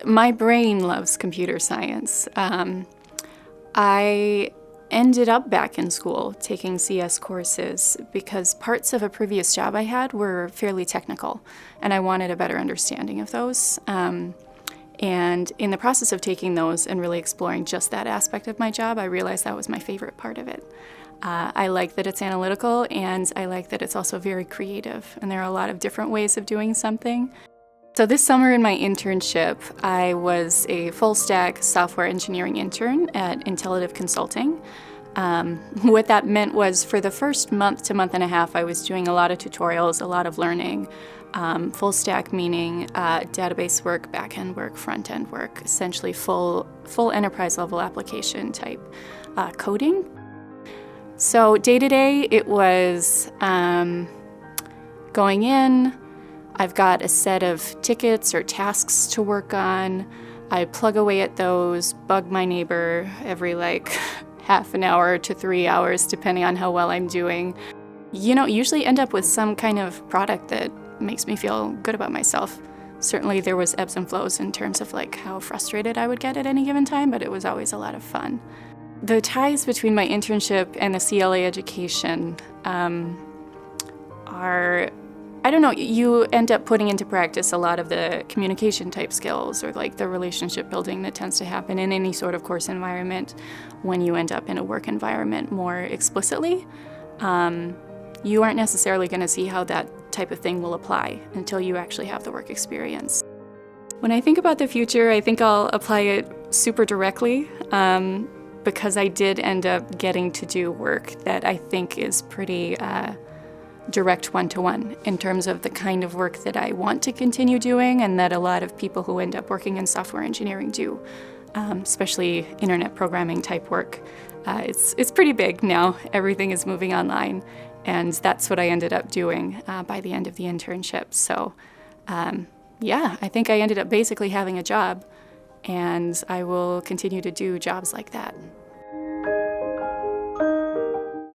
My brain loves computer science. I ended up back in school taking CS courses because parts of a previous job I had were fairly technical, and I wanted a better understanding of those. And in the process of taking those and really exploring just that aspect of my job, I realized that was my favorite part of it. I like that it's analytical, and I like that it's also very creative, and there are a lot of different ways of doing something. So this summer in my internship, I was a full-stack software engineering intern at Intellitive Consulting. What that meant was for the first month to month and a half, I was doing a lot of tutorials, a lot of learning. Full stack meaning database work, back-end work, front-end work, essentially full enterprise-level application type coding. So day-to-day, it was going in. I've got a set of tickets or tasks to work on. I plug away at those, bug my neighbor every half an hour to 3 hours, depending on how well I'm doing. Usually end up with some kind of product that makes me feel good about myself. Certainly there was ebbs and flows in terms of how frustrated I would get at any given time, but it was always a lot of fun. The ties between my internship and the CLA education are, you end up putting into practice a lot of the communication type skills or the relationship building that tends to happen in any sort of course environment when you end up in a work environment more explicitly. You aren't necessarily going to see how that type of thing will apply until you actually have the work experience. When I think about the future, I think I'll apply it super directly because I did end up getting to do work that I think is pretty direct one-to-one in terms of the kind of work that I want to continue doing and that a lot of people who end up working in software engineering do, especially internet programming type work. It's pretty big now. Everything is moving online. And that's what I ended up doing by the end of the internship. So, I think I ended up basically having a job, and I will continue to do jobs like that.